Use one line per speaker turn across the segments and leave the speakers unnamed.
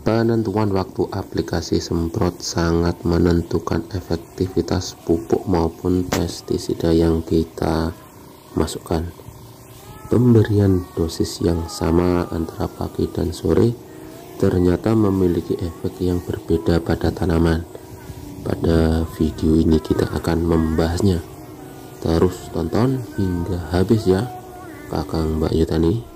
Penentuan waktu aplikasi semprot sangat menentukan efektivitas pupuk maupun pestisida yang kita masukkan. Pemberian dosis yang sama antara pagi dan sore ternyata memiliki efek yang berbeda pada tanaman. Pada video ini kita akan membahasnya. Terus tonton hingga habis ya, Kakang Mbak Yutani.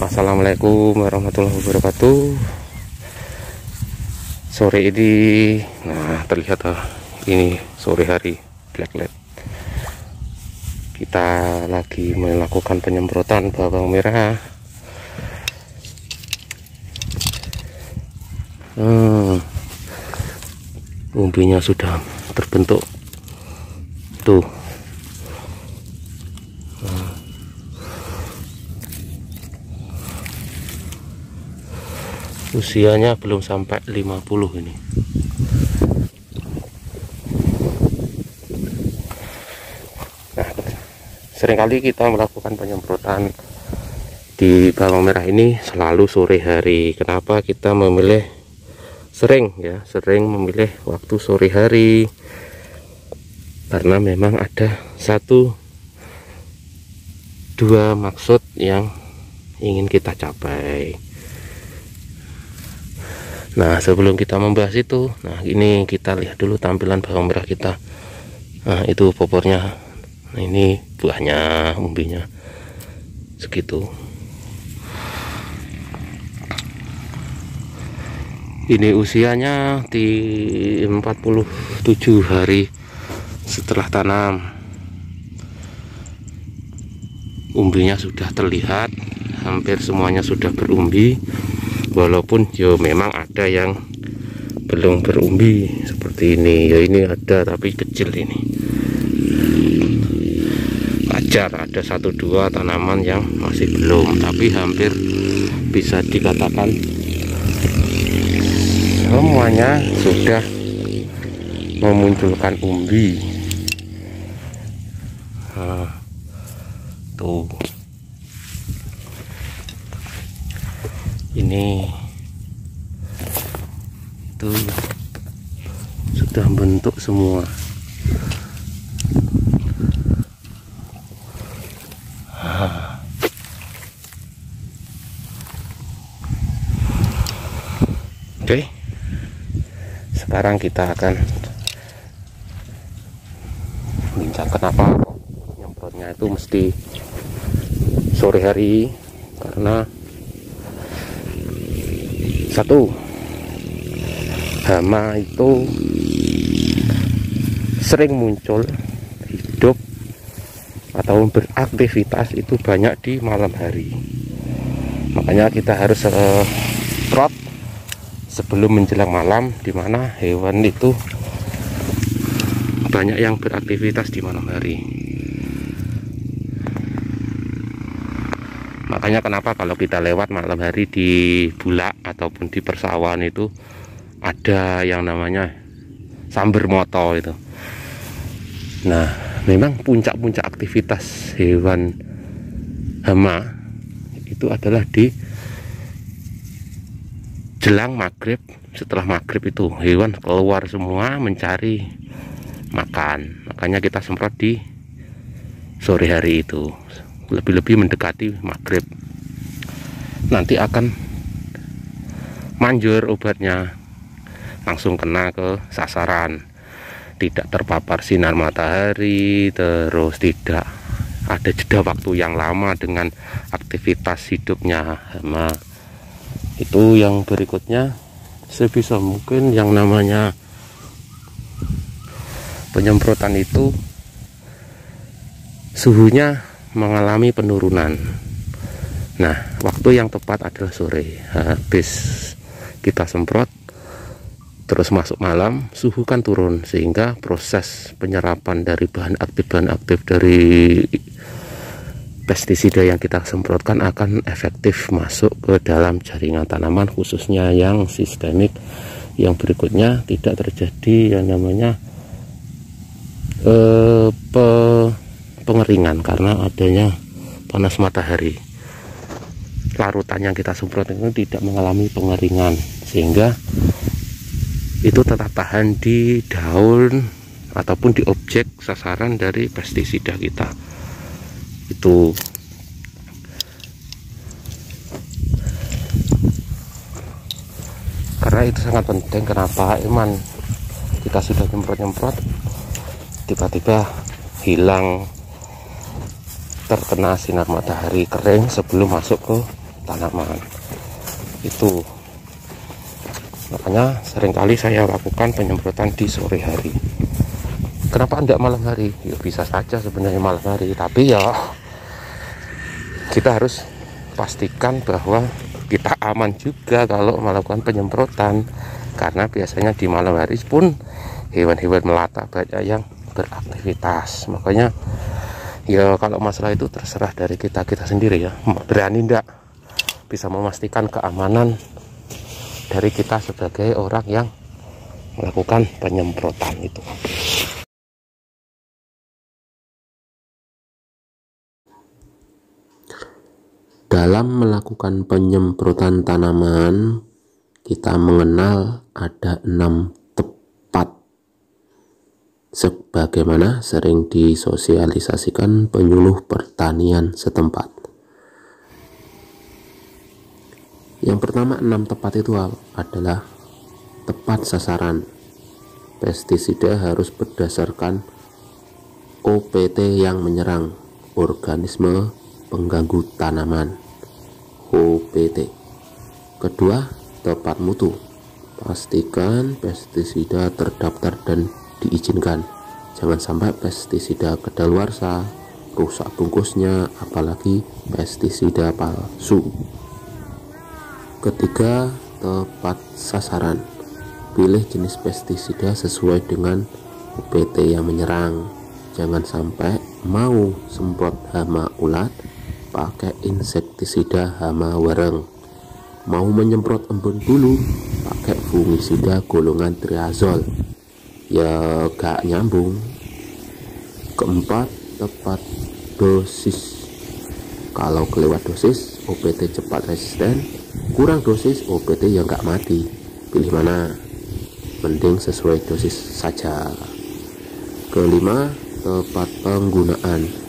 Assalamualaikum warahmatullahi wabarakatuh. Sore ini, terlihat ini sore hari black light. Kita lagi melakukan penyemprotan bawang merah. Umbinya sudah terbentuk tuh. Usianya belum sampai 50 ini. Seringkali kita melakukan penyemprotan di bawang merah ini selalu sore hari. Kenapa kita memilih sering memilih waktu sore hari? Karena memang ada dua maksud yang ingin kita capai. Nah, sebelum kita membahas itu, ini kita lihat dulu tampilan bawang merah kita. Nah, itu popornya. Nah, ini buahnya, umbinya segitu. Ini usianya di 47 hari setelah tanam. Umbinya sudah terlihat, hampir semuanya sudah berumbi. Walaupun memang ada yang belum berumbi seperti ini. Ini ada tapi kecil ini. Wajar ada 1-2 tanaman yang masih belum, tapi hampir bisa dikatakan semuanya sudah memunculkan umbi. Tuh. Ini itu sudah bentuk semua. Oke, sekarang kita akan bincang kenapa nyemprotnya itu mesti sore hari. Karena satu, hama itu sering muncul, hidup atau beraktivitas itu banyak di malam hari. Makanya kita harus semprot sebelum menjelang malam, dimana hewan itu banyak yang beraktivitas di malam hari. Makanya kenapa kalau kita lewat malam hari di bulak ataupun di persawahan itu ada yang namanya samber moto itu. Nah, memang puncak-puncak aktivitas hewan hama itu adalah di jelang maghrib. Setelah maghrib itu hewan keluar semua mencari makan. Makanya kita semprot di sore hari itu, lebih-lebih mendekati maghrib. Nanti akan manjur obatnya, langsung kena ke sasaran, tidak terpapar sinar matahari, terus tidak ada jeda waktu yang lama dengan aktivitas hidupnya hama. Itu yang berikutnya, sebisa mungkin yang namanya penyemprotan itu suhunya mengalami penurunan. Nah, waktu yang tepat adalah sore. Habis kita semprot terus masuk malam, suhu kan turun, sehingga proses penyerapan dari bahan aktif dari pestisida yang kita semprotkan akan efektif masuk ke dalam jaringan tanaman, khususnya yang sistemik. Yang berikutnya tidak terjadi yang namanya pengeringan karena adanya panas matahari. Larutan yang kita semprot itu tidak mengalami pengeringan, sehingga itu tetap tahan di daun ataupun di objek sasaran dari pestisida kita. Itu karena itu sangat penting. Kenapa Iman kita sudah nyemprot tiba-tiba hilang, terkena sinar matahari, kering sebelum masuk ke tanaman. Itu makanya seringkali saya lakukan penyemprotan di sore hari. Kenapa tidak malam hari? Ya bisa saja sebenarnya malam hari, tapi ya kita harus pastikan bahwa kita aman juga kalau melakukan penyemprotan, karena biasanya di malam hari pun hewan-hewan melata banyak yang beraktivitas. Makanya ya kalau masalah itu terserah dari kita sendiri ya, berani ndak bisa memastikan keamanan dari kita sebagai orang yang melakukan penyemprotan itu. Dalam melakukan penyemprotan tanaman, kita mengenal ada 6 tepat, sebagaimana sering disosialisasikan penyuluh pertanian setempat. Yang pertama, 6 tepat itu adalah tepat sasaran. Pestisida harus berdasarkan OPT yang menyerang, organisme pengganggu tanaman, OPT. Kedua, tepat mutu. Pastikan pestisida terdaftar dan diizinkan. Jangan sampai pestisida kadaluarsa, rusak bungkusnya, apalagi pestisida palsu. Ketiga, tepat sasaran. Pilih jenis pestisida sesuai dengan OPT yang menyerang. Jangan sampai mau semprot hama ulat pakai insektisida hama wareng, mau menyemprot embun bulu pakai fungisida golongan triazol, ya gak nyambung. Keempat, tepat dosis. Kalau kelewat dosis, OPT cepat resisten. Kurang dosis, OPT yang gak mati. Pilih mana? Mending sesuai dosis saja. Kelima, tepat penggunaan.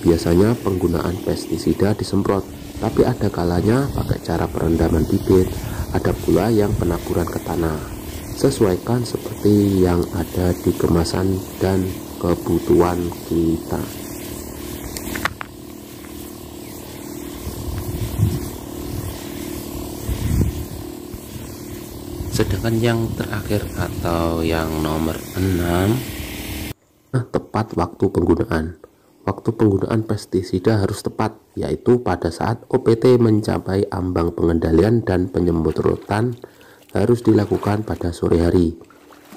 Biasanya penggunaan pestisida disemprot, tapi ada kalanya pakai cara perendaman bibit, ada pula yang penaburan ke tanah. Sesuaikan seperti yang ada di kemasan dan kebutuhan kita. Sedangkan yang terakhir atau yang nomor 6, tepat waktu penggunaan. Waktu penggunaan pestisida harus tepat, yaitu pada saat OPT mencapai ambang pengendalian, dan penyemprotan harus dilakukan pada sore hari,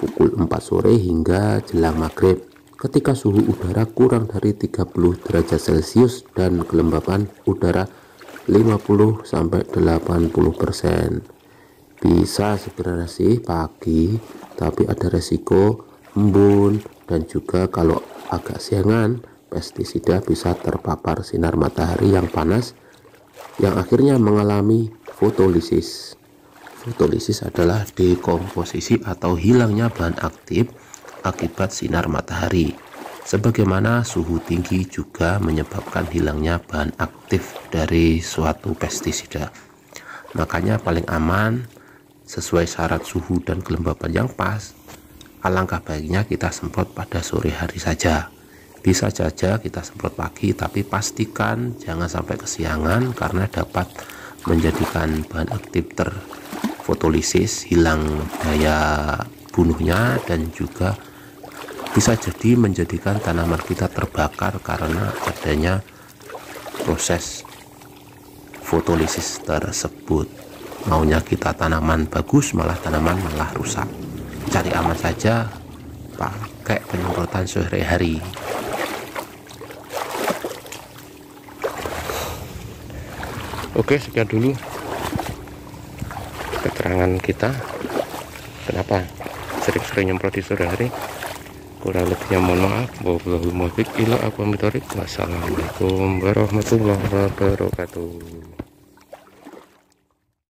pukul 4 sore hingga jelang maghrib, ketika suhu udara kurang dari 30 derajat Celcius dan kelembapan udara 50-80%. Bisa sebenarnya sih pagi, tapi ada resiko embun, dan juga kalau agak siangan pestisida bisa terpapar sinar matahari yang panas yang akhirnya mengalami fotolisis. Fotolisis adalah dekomposisi atau hilangnya bahan aktif akibat sinar matahari. Sebagaimana suhu tinggi juga menyebabkan hilangnya bahan aktif dari suatu pestisida. Makanya paling aman sesuai syarat suhu dan kelembapan yang pas, alangkah baiknya kita semprot pada sore hari saja. Bisa saja kita semprot pagi, tapi pastikan jangan sampai kesiangan karena dapat menjadikan bahan aktif terfotolisis, hilang daya bunuhnya, dan juga bisa jadi menjadikan tanaman kita terbakar karena adanya proses fotolisis tersebut. Maunya kita tanaman bagus, malah tanaman malah rusak. Cari aman saja, pakai penyemprotan sore hari. Oke, sekian dulu keterangan kita kenapa sering-sering nyemprot di sore hari. Kurang lebihnya mohon maaf. Wallahul muwaffiq ila aqwamit thoriq. Wassalamualaikum warahmatullahi wabarakatuh.